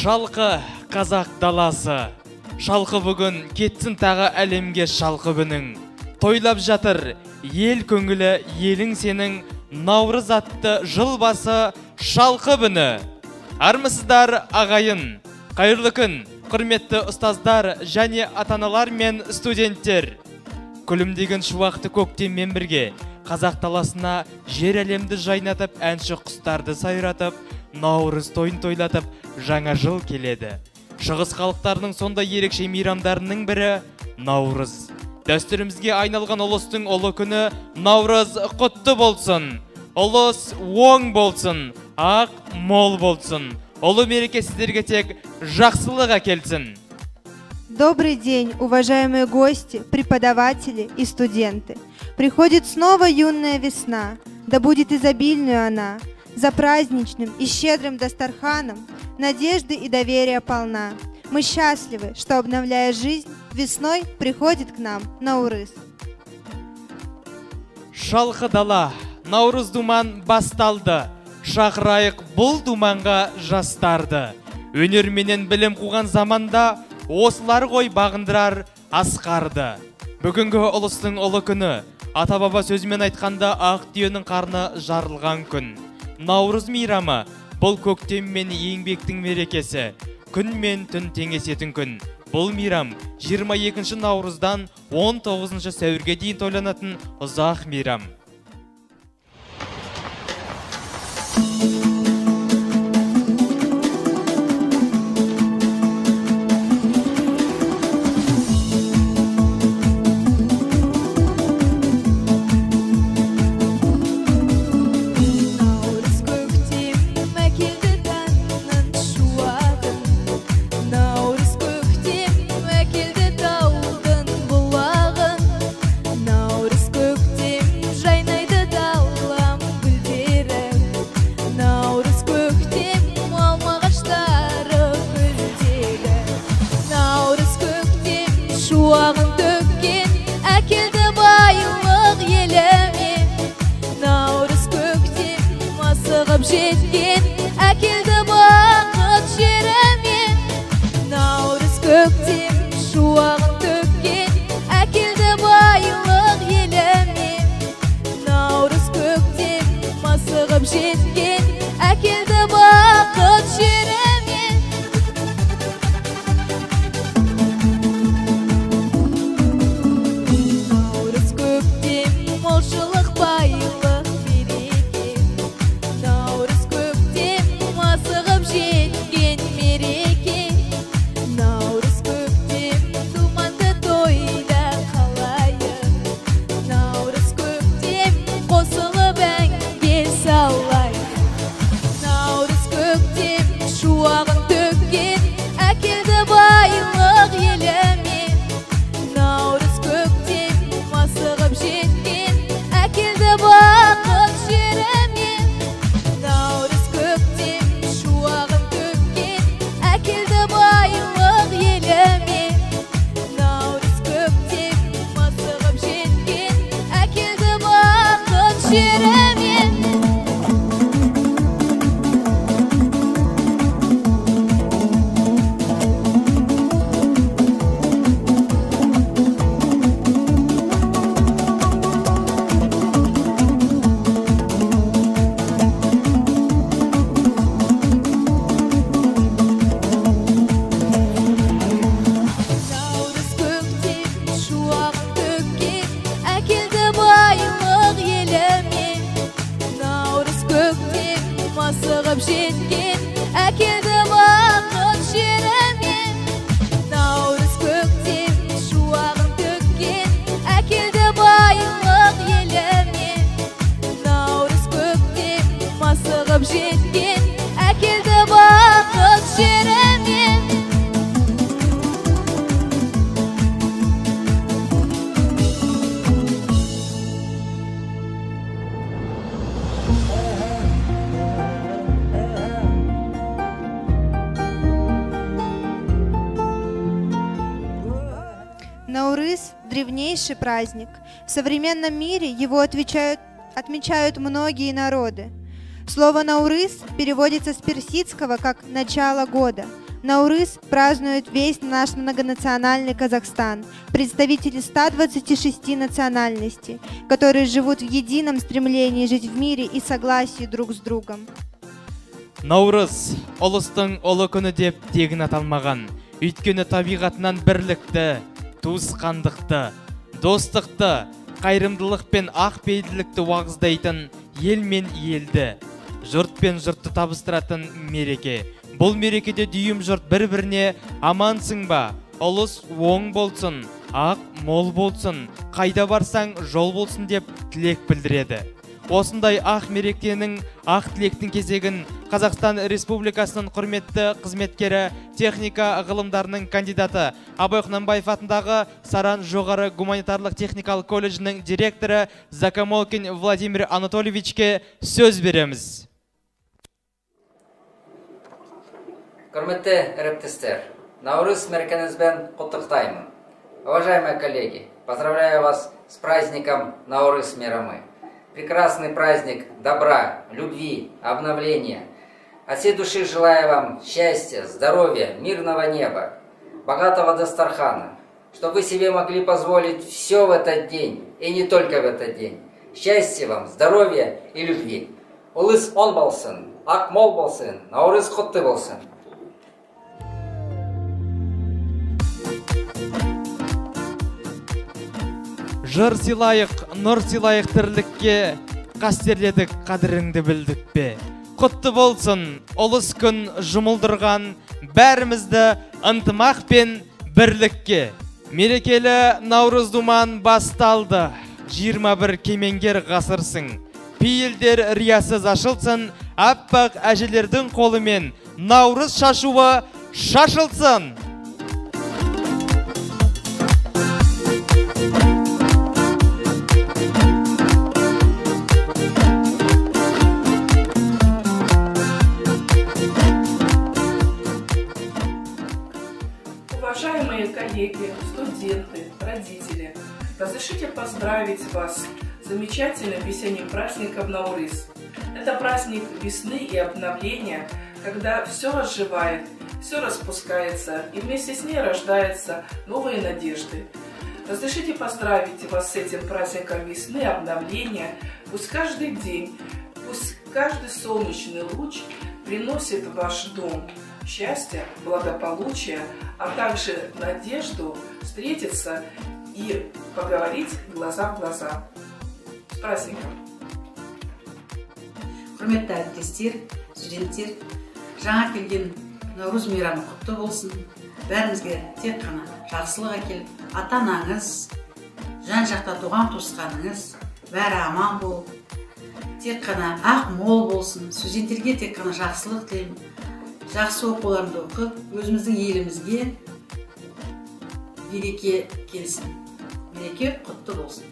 Шалқы қазақ даласы, шалқы бүгін кетсін тағы әлемге шалқы күнің. Тойлап жатыр ел көңілі, елің сенің, Наурыз атты жыл басы шалқы бүні. Армысыздар ағайын, қайырлы күн, құрметті ұстаздар және атаналар мен студенттер. Күлімдеген шуақты көктеммен бірге қазақ даласына жер әлемді жайнатып, әнші құстарды сайратып, Наурыз тойын тойлатып, жаңа жыл келеді. Шығыс халықтарының сонда ерекше мейрамдарының бірі Наурыз. Дәстүрімізге айналған ұлыстың ұлы күні Наурыз құтты болсын. Ұлыс оң болсын, ақ мол болсын. Ұлы мереке сіздерге тек жақсылық әкелсін. Добрый день, уважаемые гости, преподаватели и студенты. Приходит снова юная весна, да будет изобильную она. За праздничным и щедрым дастарханом надежды и доверия полна. Мы счастливы, что, обновляя жизнь, весной приходит к нам Наурыз. Шалқы дала, Наурыз думан басталды. Шақырайық бұл думанға жастарды. Өнерменен білім қуған заманда осылар ғой бағындырар асқарды. Бүгінгі ұлыстың ұлы күні, ата-баба сөзімен айтқанда ақ түйенің қарны жарылған күн. Наурыз мейрамы бұл көктем мен еңбектің мерекесі. Күн мен түн теңесетін күн. Бұл мейрам 22 наурыздан 19 сәуірге дейін тойланатын ұзақ мейрам. Шуағын төккен әкелді байлық еліме. Наурыз көктем асығып жеткен әкелді бақыт жеріме. Наурыз көктем шуағын төккен әкелді байлық еліме. Наурыз көктем асығып жеткен әкелді бақыт жеріме. Молшылық байлық береке. Наурыз көктем асығып жеткен мереке. Наурыз көктем думанды тойда қалайық. Наурыз көктем қосылып әнге салайық. Наурыз көктем шуағын төккен әкелді байлық еліме. Наурыз көктем асығып жеткен әкелді бақыт жеріме. Наурыз көктем шуағын төккен әкелді байлық еліме. Наурыз көктем асығып жеткен әкелді бақыт жеріме. Асығып жеткен әкелді бақыт жеріме. Наурыз көктем шуағын төккен әкелді байлық еліме. Наурыз көктем асығып жеткен әкелді бақыт жеріме. Наурыз – древнейший праздник. В современном мире его отмечают многие народы. Слово «Наурыз» переводится с персидского как «начало года». Наурыз празднует весь наш многонациональный Казахстан, представители 126 национальностей, которые живут в едином стремлении жить в мире и согласии друг с другом. Наурыз ұлыстың ұлы күні деп тегін аталмаған, өйткені табиғатынан бірлікті, туысқандықты, достықты, қайырымдылық пен ақпейілділікті уағыздайтын ел мен елді, жұрт пен жұртты табыстыратын мереке. Бұл мерекеде дүйім жұрт бір-біріне амансың ба, ұлыс оң болсын, ақ мол болсын, қайда барсаң жол болсын деп тілек білдіреді. Осындай ақ мерекенің, ақ тілектің кезегін Қазақстан Республикасының құрметті қызметкері, техника ғылымдарының кандидаты Абай Құнанбаев атындағы Саран жоғары гуманитарлық техникалық колледжінің директоры Закамолкин Владимир Анатольевичке сөз береміз. Құрметті әріптестер, Наурыз мерекенізбен құттықтаймын. Уважаемые коллеги, поздравляю вас с праздником Наурыз Мейрамы. Прекрасный праздник добра, любви, обновления. От всей души желаю вам счастья, здоровья, мирного неба, богатого дастархана, чтобы вы себе могли позволить все в этот день, и не только в этот день. Счастья вам, здоровья и любви. Улыс он болсын, ақ мол болсын, Наурыз құтты болсын. Жыр сыйлайық, нұр сыйлайық тірлікке, қастерледік қадіріңді білдік пе. Құтты болсын, ұлыс күн жұмылдырған, бәрімізді ынтымақ пен бірлікке. Мерекелі Наурыз думан басталды, 21 кемеңгер ғасырсың. Пейілдер риясыз ашылсын, аппақ әжелердің қолымен Наурыз шашуы шашылсын. Уважаемые коллеги, студенты, родители, разрешите поздравить вас с замечательным весенним праздником Наурыз. Это праздник весны и обновления, когда все разживает, все распускается, и вместе с ней рождаются новые надежды. Разрешите поздравить вас с этим праздником весны и обновления. Пусть каждый день, пусть каждый солнечный луч приносит в ваш дом счастье, благополучие, а также надежду встретиться и поговорить глаза в глаза. С праздником! Құрметті әріптестер, студенттер, жаңа келген Наурыз мейрамы құтты болсын. Бәрімізге тек қана жақсылық әкеліп, ата-анаңыз, жан-жақта туған туысқаныңыз бәрі аман болып, тек қана ақ мол болсын. Студенттерге тек қана жақсылық тілеймін. Жақсы оқуларында оқып, өзіміздің елімізге береке келсін. Береке құтты болсын.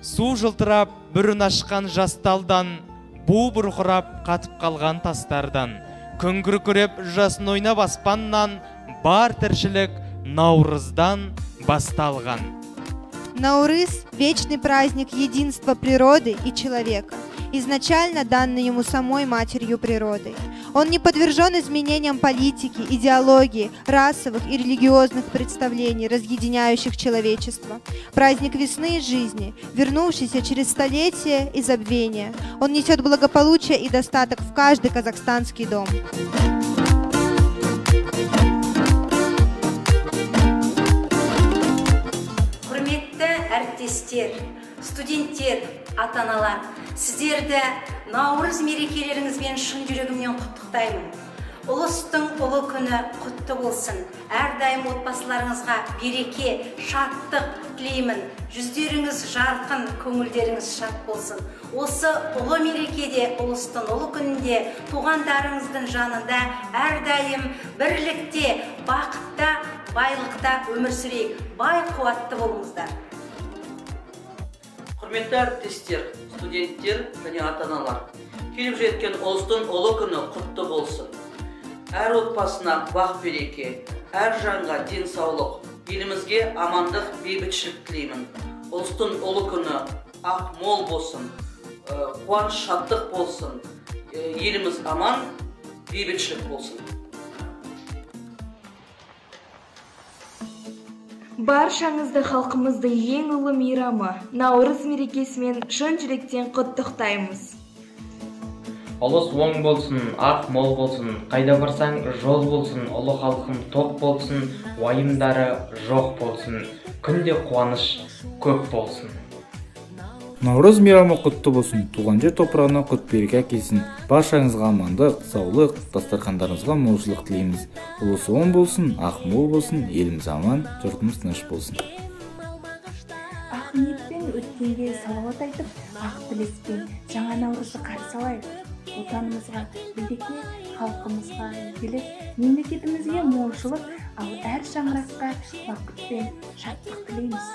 Су жылтырап бүрін ашқан жасталдан, бу бұрқырап қатып қалған тастардан, күн күркіреп жасын ойнап аспаннан, бар тіршілік Наурыздан басталған. Наурыз – вечный праздник единства природы и человека, изначально данный ему самой матерью природой. Он не подвержен изменениям политики, идеологии, расовых и религиозных представлений, разъединяющих человечество. Праздник весны и жизни, вернувшийся через столетия и забвения. Он несет благополучие и достаток в каждый казахстанский дом. Әріптестер, студенттер, ата-аналар, сіздерді Наурыз мерекелеріңізбен шын жүрегімнен құттықтаймын. Ұлыстың ұлы күні құтты болсын. Әрдайым отбасыларыңызға береке, шаттық тілеймін. Жүздеріңіз жарқын, көңілдеріңіз шат болсын. Осы ұлы мерекеде, ұлыстың ұлы күнінде туғандарыңыздың жанында әрдайым бірлікте, бақытта, байлықта өмір сүрейік. Бай қуатты болыңыздар. Құрметті әріптестер, студенттер және ата-аналар, келіп жеткен ұлыстың ұлы күні құтты болсын. Әр отбасына бақ береке, әр жанға денсаулық, елімізге амандық, бейбітшілік тілеймін. Ұлыстың ұлы күні ақ мол болсын, қуаныш шаттық болсын, еліміз аман, бейбітшілік болсын. Баршаңызды халқымыздың ең ұлы мейрамы Наурыз мерекесімен шын жүректен құттықтаймыз. Ұлыс оң болсын, ақ мол болсын, қайда барсаң жол болсын, ұлы халқым топ болсын, уайымдары жоқ болсын, күнде қуаныш көп болсын. Наурыз мейрамы құтты болсын, туған жер топырағына құт береке әкелсін. Баршаңызға амандық, саулық, дастархандарыңызға молшылық тілейміз. Ұлысы оң болсын, ақ мол болсын, еліміз аман, жұртымыз тыныш болсын. Ақ ниетпен өткенге салауат айтып, ақ тілеспен жаңа Наурызды қарсы алайық. Отанымызға береке, халқымызға игілік, мемлекетімізге молшылық, ал әр шаңыраққа бақыт пен шаттық тілейміз.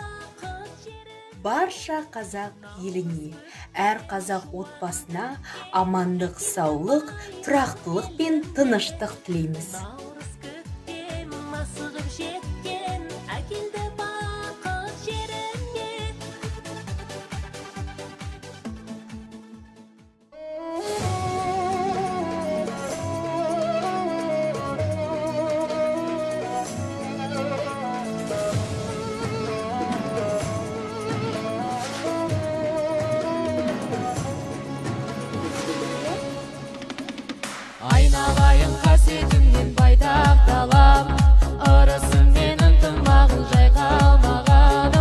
Барша қазақ еліне, әр қазақ отбасына амандық, саулық, тұрақтылық пен тыныштық тілейміз. Айналайын қасиетіңнен байтақ далам, ырысым мен ынтымағын жайқалмаған.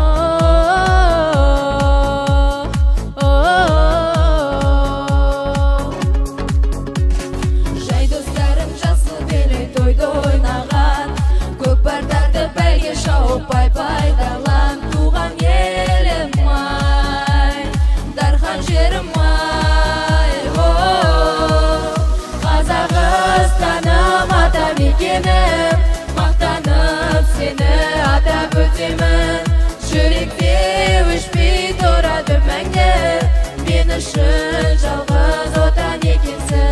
Жай достарым жасыл белей тойды ойнаған, көкпардарды бәйге шауып пай-пай далам. Туған елім ай, дархан жерім ай, Қазақстаным ата мекенім, мақтанып сені атап өтемін. Жүректе өшпей тұрады мәңгі, мен үшін жалғыз отан екенсің.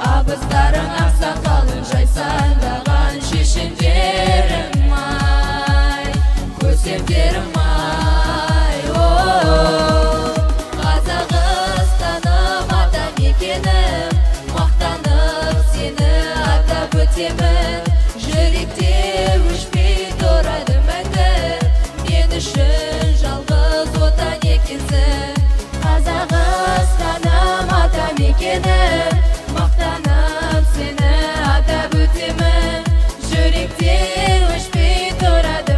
Абыздарың ақсақалын жайсаңдаған, шешендерім ай, көсемдерім ай. Қазақстаным ата мекенім, мақтанып сені атап өтемін. Жүректе өшпей тұрады мәңгі, мен үшін жалғыз отан екенсің. Қазақстаным ата мекенім, мақтанып сені атап өтемін. Жүректе өшпей тұрады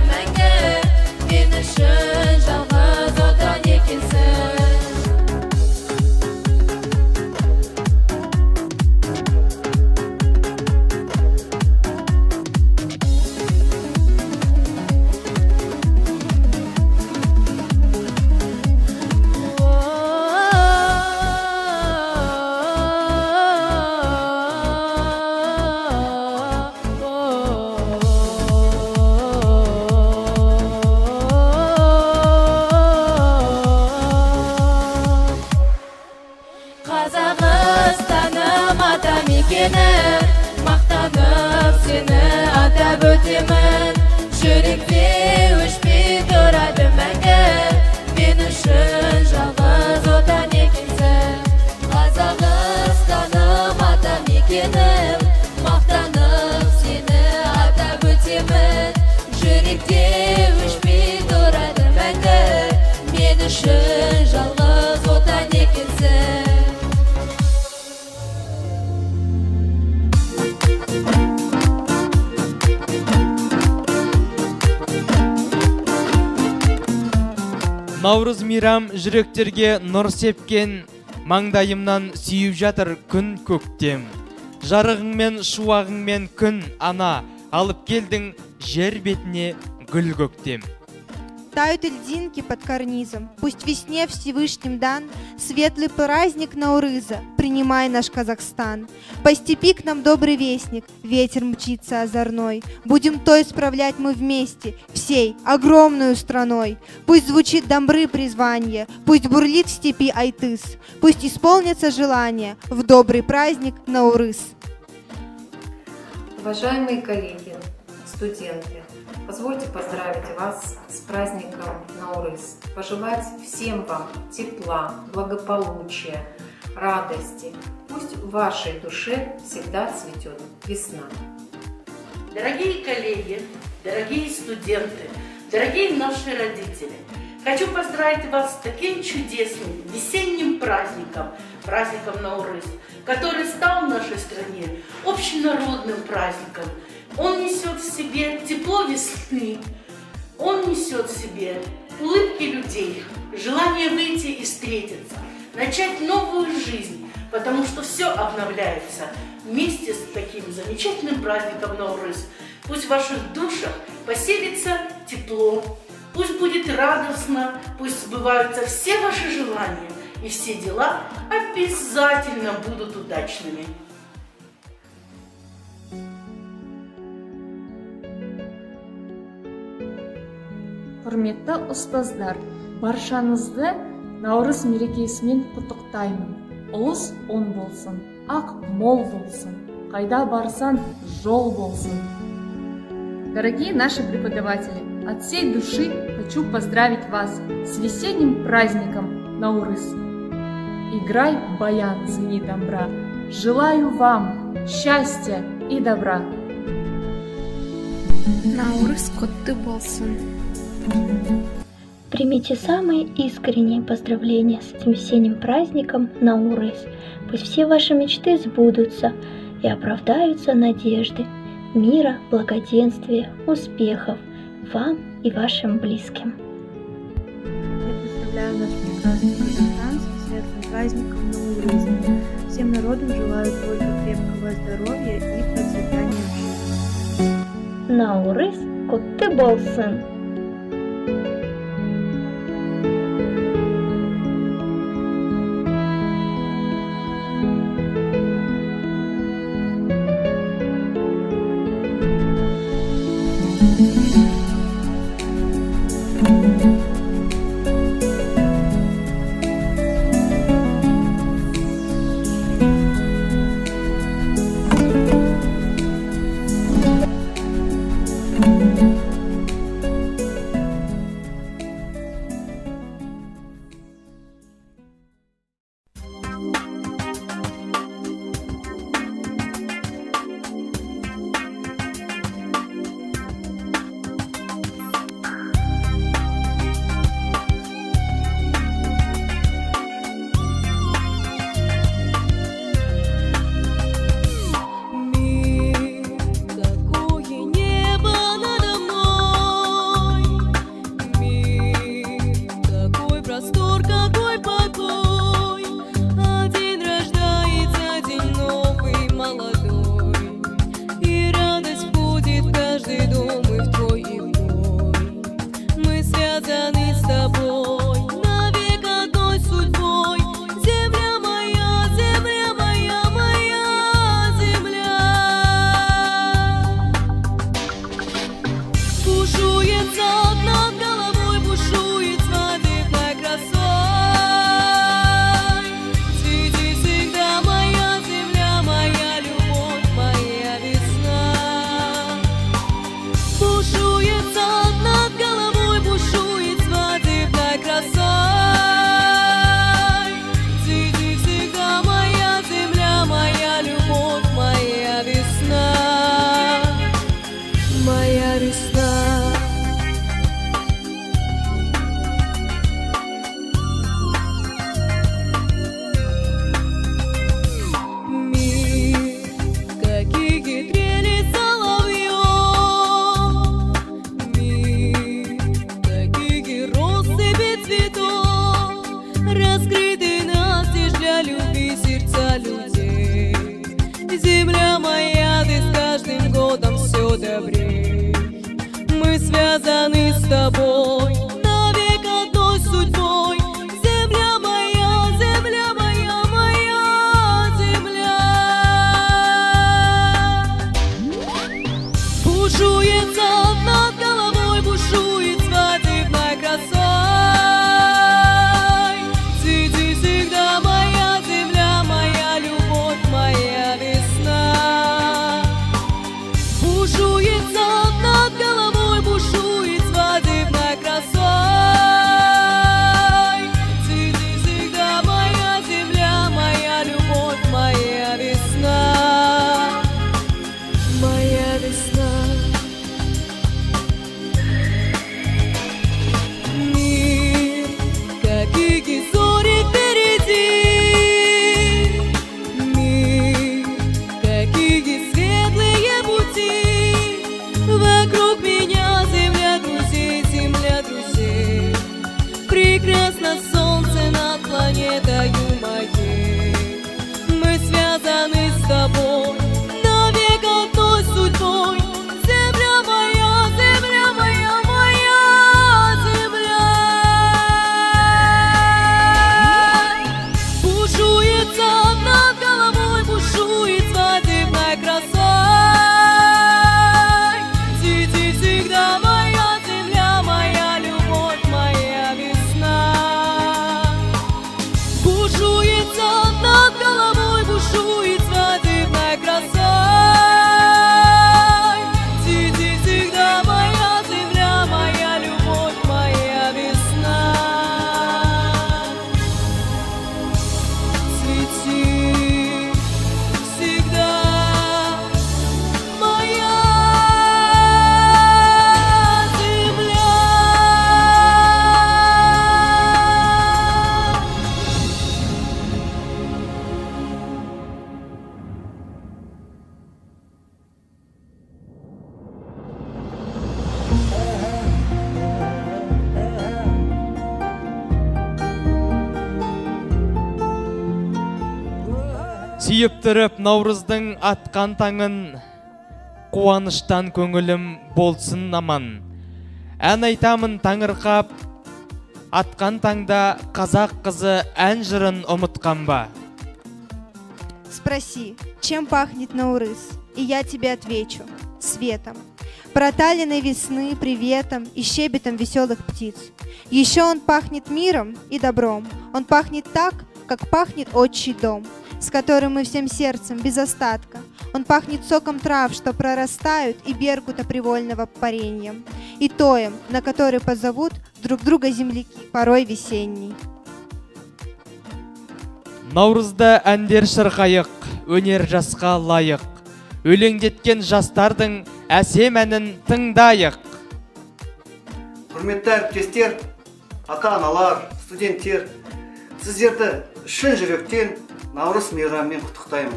атап өтемін. Жүректе өшпей тұрады мәңгі, мен үшін жалғыз отан екенсің. Қазақстаным ата мекенім, мақтанып сені атап өтемін. Жүректе өшпей тұрады мәңгі, мен үшін жалғыз отан екенсің. Наурыз мейрам жүректерге нұр сепкен, маңдайымнан сүйіп жатыр күн көктем. Жарығыңмен, шуағыңмен күн ана, алып келдің жер бетіне гүл көктем. Тают льдинки под карнизом, пусть весне Всевышним дан светлый праздник Наурыза, принимай наш Казахстан. По степи к нам добрый вестник, ветер мчится озорной, будем то исправлять мы вместе, всей огромную страной. Пусть звучит домбры призвание, пусть бурлит в степи Айтыс, пусть исполнится желание в добрый праздник Наурыз. Уважаемые коллеги, студенты, позвольте поздравить вас с праздником Наурыз, пожелать всем вам тепла, благополучия, радости. Пусть в вашей душе всегда цветет весна. Дорогие коллеги, дорогие студенты, дорогие наши родители, хочу поздравить вас с таким чудесным весенним праздником, праздником Наурыз, который стал в нашей стране общенародным праздником. Он несет в себе тепло весны, он несет в себе улыбки людей, желание выйти и встретиться, начать новую жизнь, потому что все обновляется вместе с таким замечательным праздником Наурыз. Пусть в ваших душах поселится тепло, пусть будет радостно, пусть сбываются все ваши желания, и все дела обязательно будут удачными. Құрметті ұстаздар, баршаңызды Наурыз мерекесімен құттықтаймын. Ұлыс оң болсын, ақ мол болсын, қайда барсан жол болсын. Дорогие наши преподаватели, от всей души хочу поздравить вас с весенним праздником Наурыз. Играй баян, звени домбра. Желаю вам счастья и добра. Наурыз құтты болсын. Примите самые искренние поздравления с этим весенним праздником Наурыз. Пусть все ваши мечты сбудутся и оправдаются надежды. Мира, благоденствия, успехов вам и вашим близким. Я поздравляю наш прекрасный Казахстан с светлым праздником Наурыза. Всем народам желаю только крепкого здоровья и процветания в жизни. Наурыз құтты болсын. моя весна. Мир, какие трели соловьев, мир, какие россыпи цветов, раскрыты настежь для любви сердца людей. Земля моя, ты с каждым годом все добрей. Мы связаны с тобой навек одной судьбой. Земля моя, земля моя, моя земля. Бушуется над головой, бушует свадебной красой. Цвети всегда моя земля, моя любовь, моя весна. Бушуется над головой, бушует свадебной красой. Цвети всегда моя земля, моя любовь, моя весна. Моя весна. Мир, какие зори впереди, мир, какие светлые пути. Вокруг меня земля друзей, земля друзей. Прекрасно солнце над планетою моей. Мы связаны с тобой навек одной судьбой. Земля моя, земля моя, моя земля. Бушуется над головой, бушует свадебной красой. Цвети всегда моя земля, моя любовь, моя весна. Бушуется над головой, бушует свадебной красой. Цвети всегда моя земля, моя любовь, моя весна. Цвети всегда моя земля. Сүйіп тұрып Наурыздың атқан таңын, қуаныштан көңілім болсын аман. Ән айтамын таңырқап, атқан таңда қазақ қызы ән жырын ұмытқан ба? Спроси, чем пахнет Наурыз, и я тебе отвечу – светом. Проталиной весны, приветом и щебетом веселых птиц. Еще он пахнет миром и добром. Он пахнет так, как пахнет отчий дом, с которым мы всем сердцем, без остатка. Он пахнет соком трав, что прорастают, и беркута привольного пареньем, и тоем, на который позовут друг друга земляки, порой весенний. Наурызда әндер шырқайық, өнер жасқа лайық. Өлеңдеткен жастардың әсем әнін тыңдайық. Құрметті әріптестер, ата-аналар, студенттер, сіздерді шын жүректен Наурыз мейрамымен құттықтаймын.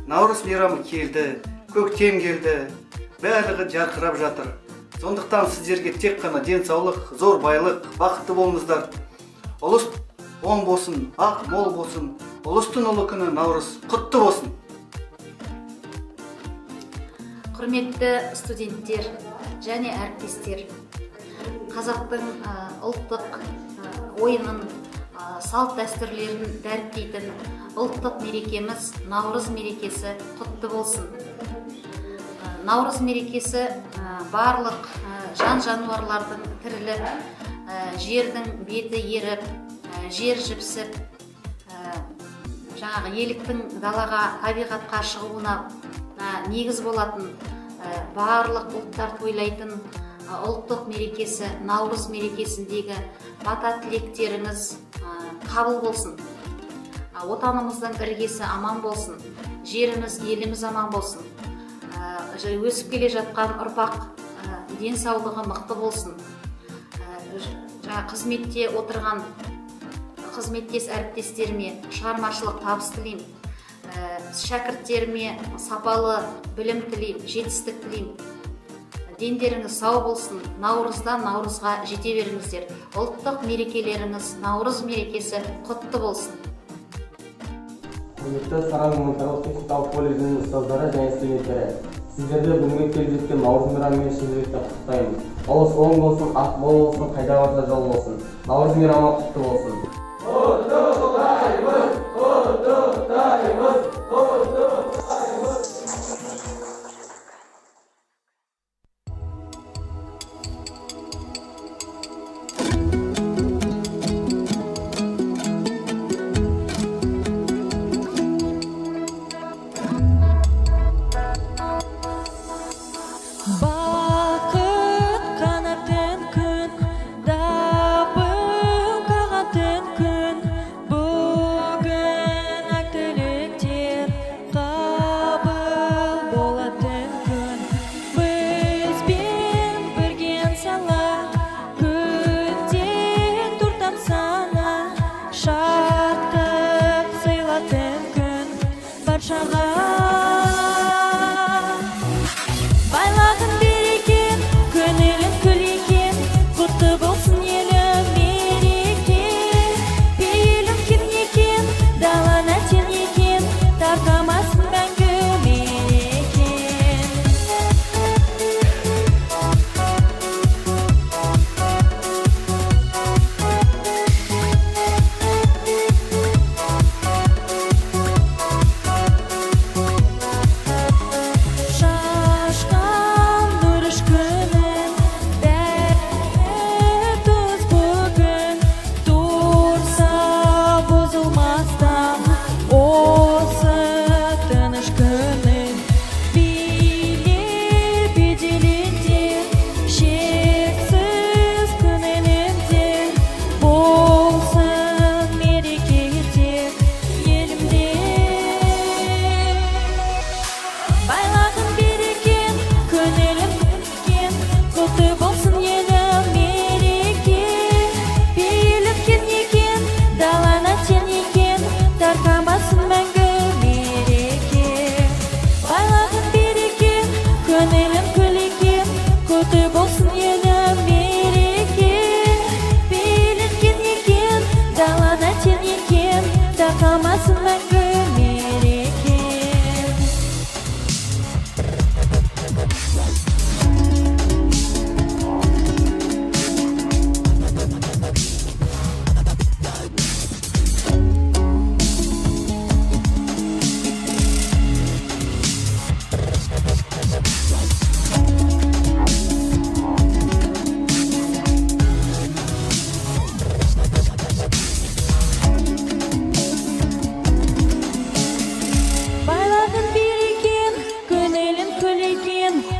Наурыз мейрамы келді, көктем келді, барлығы жарқырап жатыр. Сондықтан сіздерге тек қана денсаулық, зор байлық, бақытты болыңыздар. Ұлыс оң болсын, ақ мол болсын. Ұлыстың ұлы күні Наурыз құтты болсын. Құрметті студенттер және әріптестер, қазақтың ұлттық ойынын, салт дәстүрлерін дәріптейтін ұлттық мерекеміз Наурыз мерекесі құтты болсын. Наурыз мерекесі барлық жан жануарлардың тіріліп, жердің беті еріп, жер жіпсіп, жаңағы еліктің далаға, табиғатқа шығуына негіз болатын барлық ұлттар тойлайтын ұлттық мерекесі Наурыз мерекесіндегі бата тілектеріңіз қабыл болсын. Отанымыздың іргесі аман болсын, жеріміз, еліміз аман болсын. Өсіп келе жатқан ұрпақ денсаулығы мықты болсын. Қызметте отырған қызметтес әріптестеріме шығармашылық табыс тілеймін. Шәкірттеріме сапалы білім тілеймін, жетістік тілеймін. Дендеріңіз сау болсын, наурыздан наурызға жете беріңіздер. Ұлттық мерекелеріңіз, наурыз мерекесі құтты болсын. Құрметті Саран гуманитарлық техникалық колледжінің ұстаздары және студенттері, сіздерді бүгінгі келіп жеткен наурыз мейрамымен шын жүректен құттықтаймын. Олыс оң болсын, ақ мол болсын, қайда барса жол болсын. Наурыз мейрамы құтты болсын. Құттықтаймыз, құттықтаймыз, құттықтаймыз.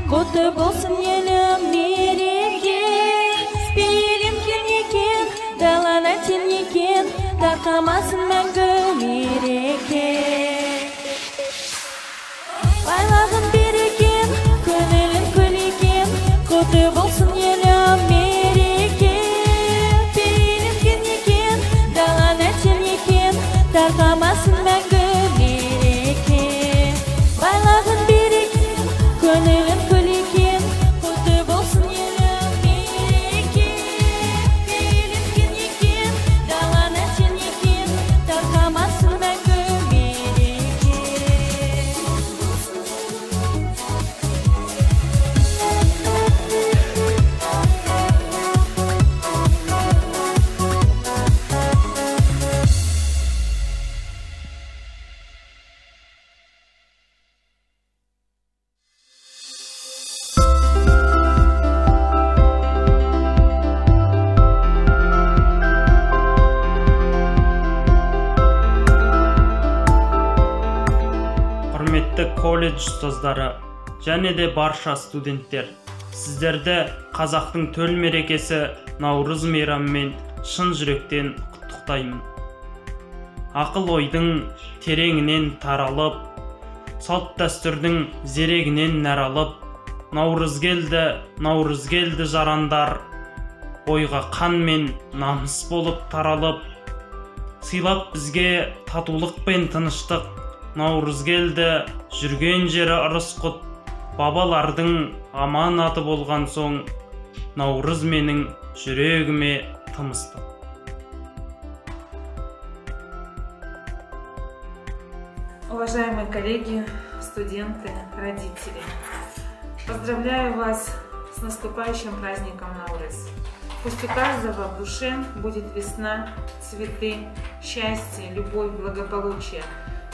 Құтты болсын елім мереке, пейілім келмекен, далана телмекен, тарқамасын мәңгі мереке. Байлығын берекен, көңілін көлекен, құтты болсын елім мереке, пейілім келмекен, далана телмекен, тарқамасын мәңгі мереке. Байлығын берекен, көңілін көлекен, құтты болсын елім мереке, пейілім келмекен, далана телмекен, тарқамасын мәңгі мереке. Құрметті колледж ұстаздары және де барша студенттер, сіздерді қазақтың төл мерекесі Наурыз мейрамымен шын жүректен құттықтаймын. Ақыл ойдың тереңінен таралып, салт дәстүрдің зерегінен нәр алып, наурыз келді жарандар, бойға қан мен намыс болып таралып, сыйлап бізге татулық пен тыныштық. Наурыз келді, жүрген жері ырыс-құт, бабалардың аманаты болған соң, наурыз менің жүрегіме тымыстық. Уважаемые коллеги, студенты, родители, поздравляю вас с наступающим праздником Наурыз. Пусть у каждого в душе будет весна, цветы, счастье, любовь, благополучие,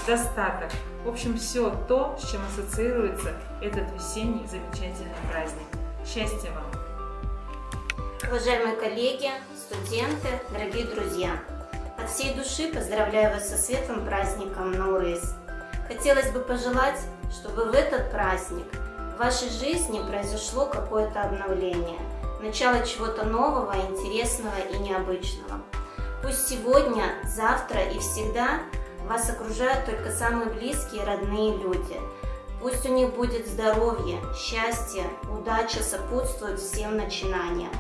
достаток. В общем, все то, с чем ассоциируется этот весенний замечательный праздник. Счастья вам! Уважаемые коллеги, студенты, дорогие друзья, от всей души поздравляю вас со светлым праздником Наурыз. Хотелось бы пожелать, чтобы в этот праздник в вашей жизни произошло какое-то обновление, начало чего-то нового, интересного и необычного. Пусть сегодня, завтра и всегда вас окружают только самые близкие, родные люди. Пусть у них будет здоровье, счастье, удача сопутствует всем начинаниям.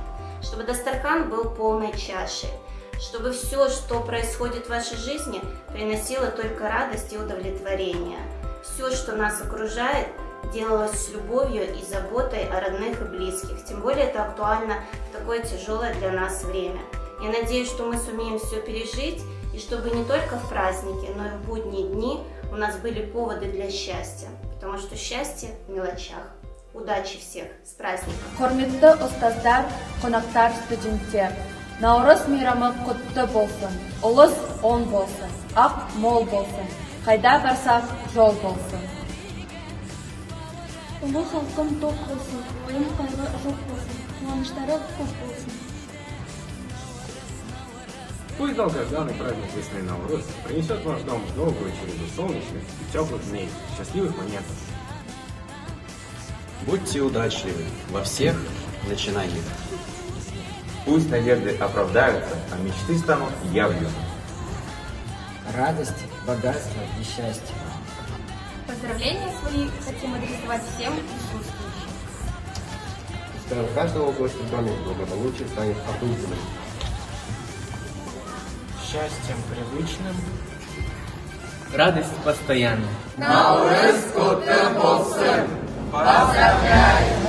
Чтобы Дастархан был полной чашей. Чтобы все, что происходит в вашей жизни, приносило только радость и удовлетворение. Все, что нас окружает, делалось с любовью и заботой о родных и близких. Тем более это актуально в такое тяжелое для нас время. Я надеюсь, что мы сумеем все пережить, и чтобы не только в праздники, но и в будние дни у нас были поводы для счастья. Потому что счастье в мелочах. Удачи всех! С праздником! Құрметті ұстаздар, қонақтар, студенттер, Наурыз мейрамы құтты болсын, ұлыс оң болсын, ақ мол болсын, қайда барсақ жол болсын. Ұлы халқым тоқ болсын, ойын қайғы жоқ болсын, қуаныштары көп болсын. Пусть долгожданный праздник весны Наурыз принесет в ваш дом долгую череду солнечных и теплых дней, счастливых моментов. Будьте удачливы во всех начинаниях. Пусть надежды оправдаются, а мечты станут явью. Радости, богатства и счастья. Поздравления свои хотим адресовать всем присутствующим. Пускай у каждого гостя в доме благополучие станет обыденным. Счастьем привычным. Радость постоянной. Наурыз құтты болсын! Поздравляю!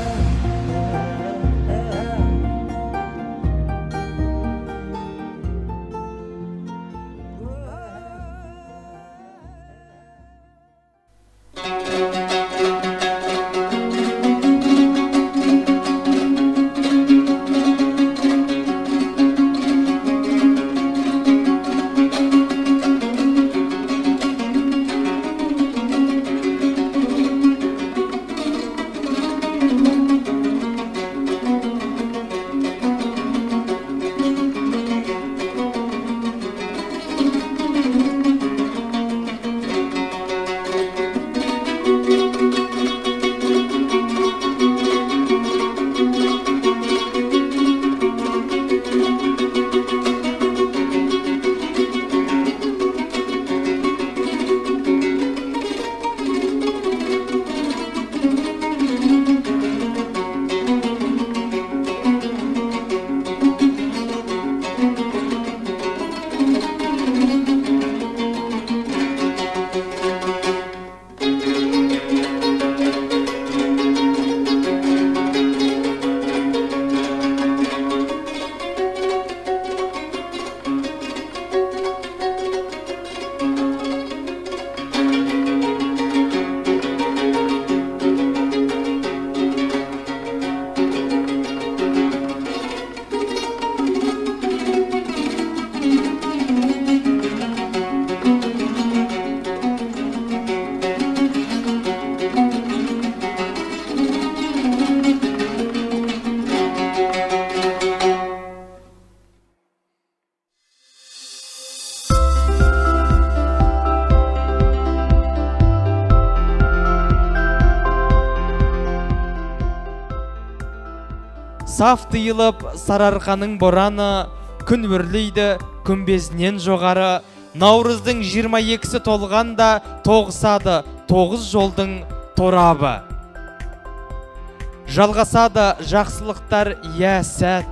Саф тыйылып сарарқаның бораны, күн өрлейді күмбезінен жоғары. Наурыздың 22-сі толғанда тоғысады 9 жолдың торабы. Жалғасады жақсылықтар я сәт,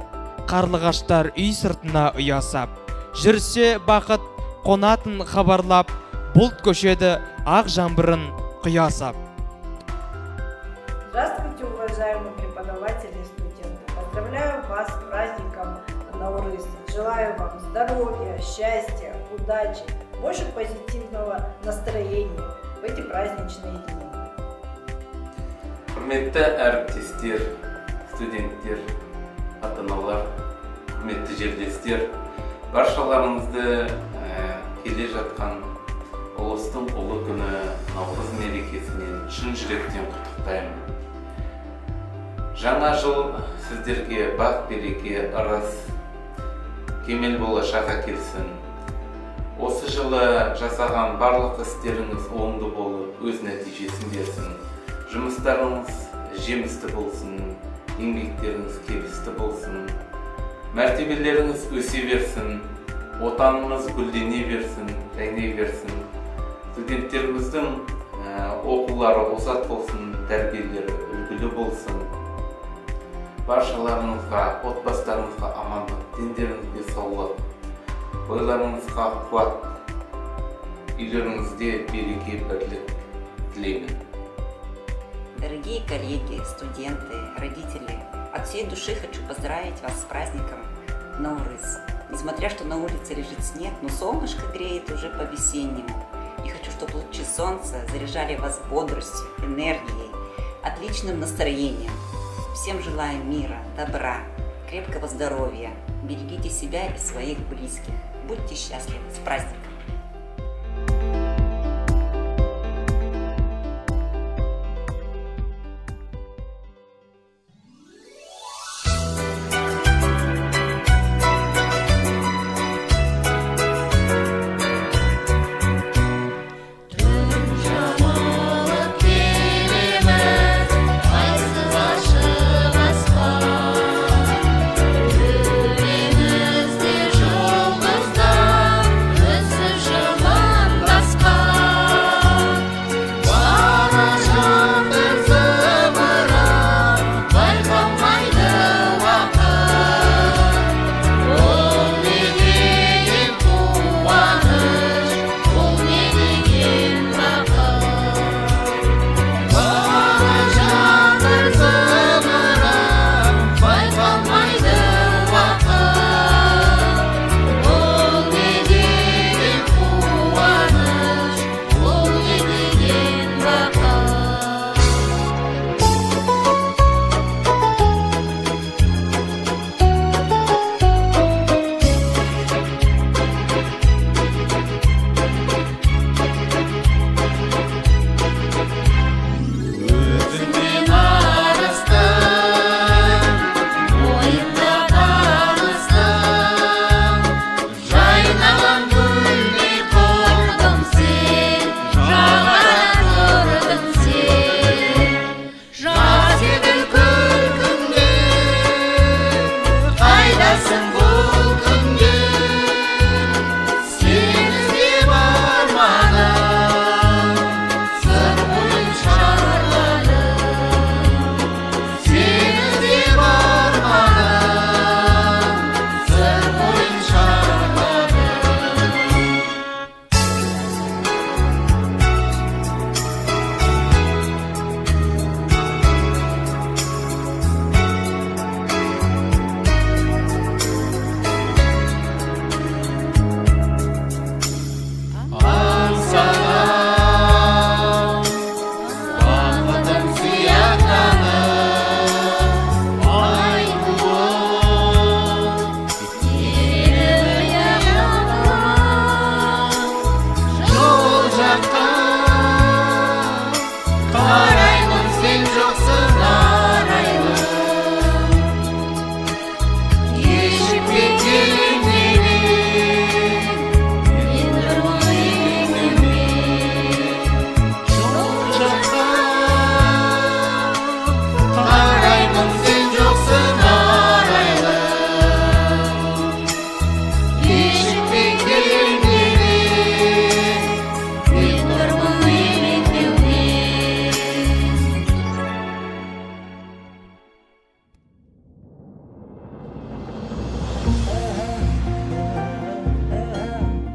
қарлығаштар үй сыртына ұясап. Жүрсе бақыт қонатын хабарлап, бұлт көшеді ақ жаңбырын құясап. Здравствуйте, уважаемые преподаватели и студенты! Поздравляю вас с праздником Наурыз. Желаю вам здоровья, счастья, удачи, больше позитивного настроения в эти праздничные дни. Құрметті әріптестер, студенттер, ата-аналар, құрметті жерлестер, баршаларыңызды келе жатқан ұлыстың ұлы күні Наурыз мерекесінен шын жүректен құттықтаймын. Жаңа жыл сіздерге бақ береке, ырыс, кемел болашақ әкелсін. Осы жылы жасаған барлық істеріңіз оңды болып, өз нәтижесін берсін. Жұмыстарыңыз жемісті болсын, еңбектеріңіз келісті болсын, мәртебелеріңіз өсе берсін, отанымыз гүлдене берсін, жайнай берсін. Студенттеріміздің оқулары озат болсын, тәрбиелері үлгілі болсын. Баршаларыңызға, отбасыларыңызға амандық, дендеріңізге саулық, ойларыңызға қуат, үйлеріңізде береке, бірлік тілеймін. Дорогие коллеги, студенты, родители, от всей души хочу поздравить вас с праздником Наурыз. Несмотря что на улице лежит снег, но солнышко греет уже по-весеннему. И хочу, чтобы лучи солнца заряжали вас бодростью, энергией, отличным настроением. Всем желаю мира, добра, крепкого здоровья. Берегите себя и своих близких. Будьте счастливы. С праздником! Özü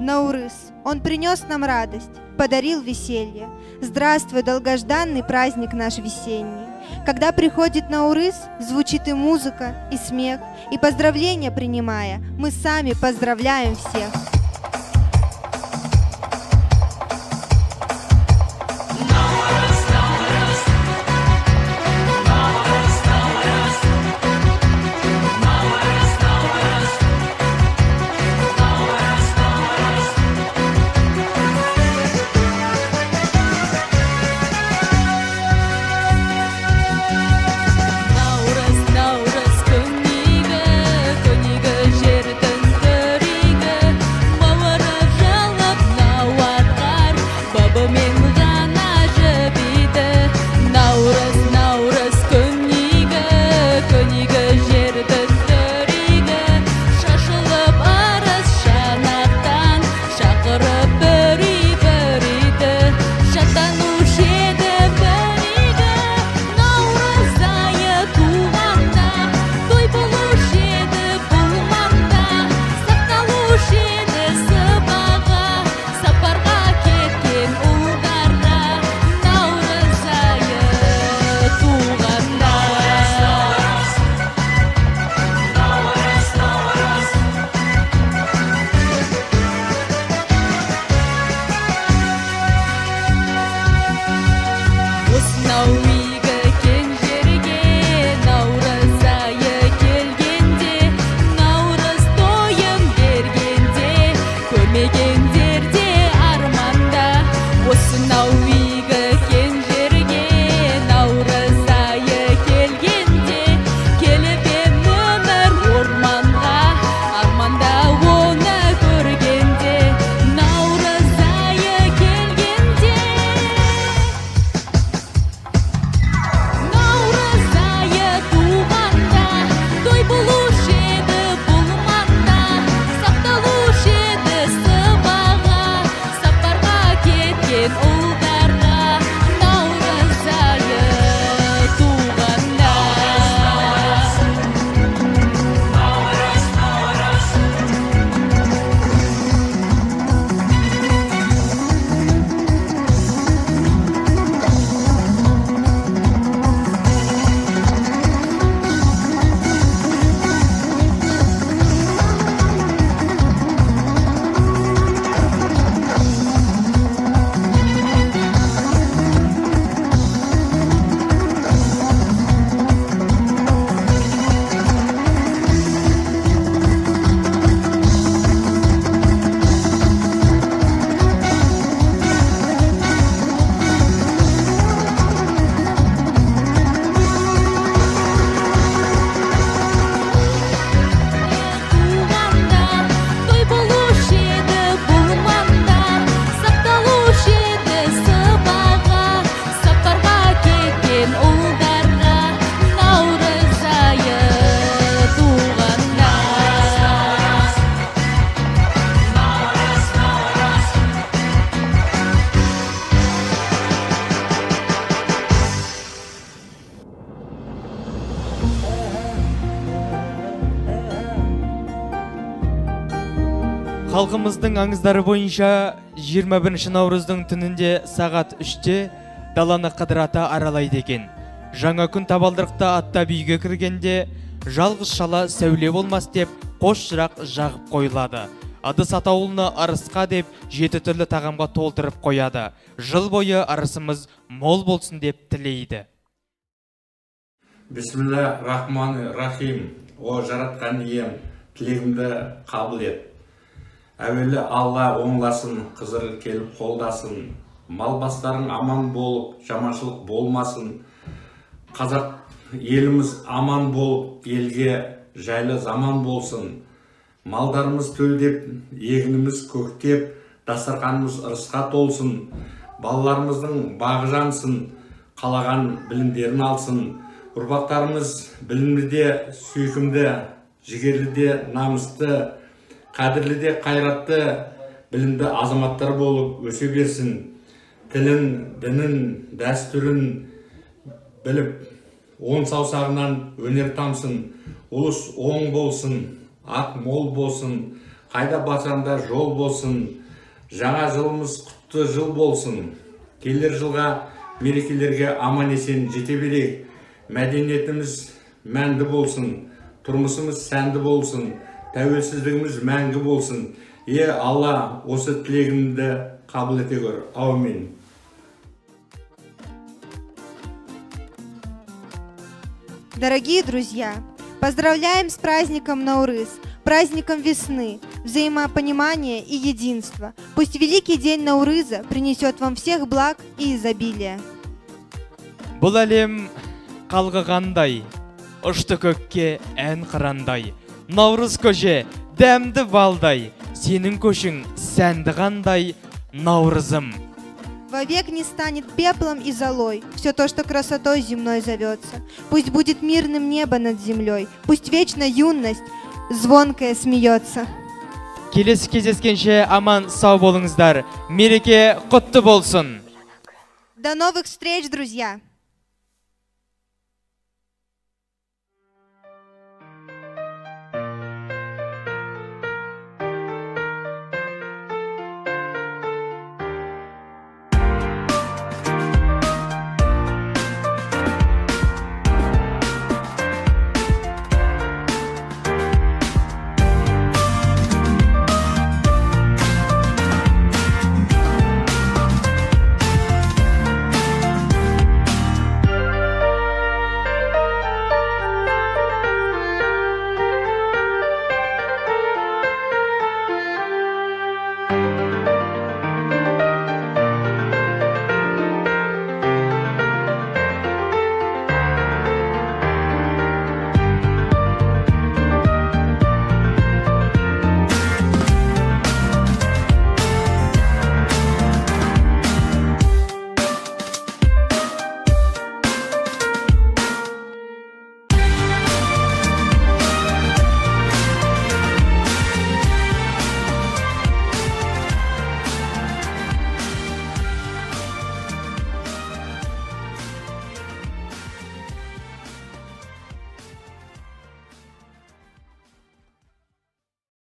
Наурыз, он принес нам радость, подарил веселье. Здравствуй, долгожданный праздник наш весенний. Когда приходит Наурыз, звучит и музыка, и смех, и поздравления принимая, мы сами поздравляем всех. Халқымыздың аңыздары бойынша 21 наурыздың түнінде сағат 3-те даланы қыдырата аралайды екен. Жаңа күн табалдырықта аттап үйге кіргенде жалғыз шала сәуле болмас деп қос шырақ жағып қойылады. Адыс атаулыны арысқа деп 7 түрлі тағамға толтырып қояды. Жыл бойы арысымыз мол болсын деп тілейді. Бисмилля рахманы рахим. О жаратқан ием, тілегімді қабыл ет. Әуелі Алла оңласын, қызыр келіп қолдасын. Мал бастарың аман болып, жаманшылық болмасын. Қазақ еліміз аман болып, елге жайлы заман болсын. Малдарымыз төлдеп, егініміз көктеп, дастарханымыз ырысқа толсын. Балаларымыздың бағы жансын, қалаған білімдерін алсын. Ұрпақтарымыз білімді, сүйкімді, жігерлі, намысты, қадірлі де қайратты, білімді азаматтар болып өсе берсін. Тілін, дінін, дәстүрін біліп, он саусағынан өнер тамсын. Ұлыс оң болсын, ақ мол болсын, қайда басанда жол болсын. Жаңа жылымыз құтты жыл болсын. Келер жылға мерекелерге аман есен жете берейік. Мәдениетіміз мәнді болсын. Тұрмысымыз сәнді болсын. Тәуелсіздігіміз мәңгі болсын. Алла, осы тілегімді қабыл ете көр. Аумин. Дорогие друзья, поздравляем с праздником Наурыз, праздником весны, взаимопонимания и единства. Пусть великий день Наурыза принесет вам всех благ и изобилия. Бұл әлем қалғығандай, ұшты көкке ән қырандай. Наурыз көже дәмді балдай, сенің көшің сәнді қандай, Наурызым. Вовек не станет пеплом и золой все то, что красотой земной зовется. Пусть будет мирным небо над землей, пусть вечно юность звонкая смеется. Келесі кездескенше аман сау болыңыздар. Мереке құтты болсын. До новых встреч, друзья!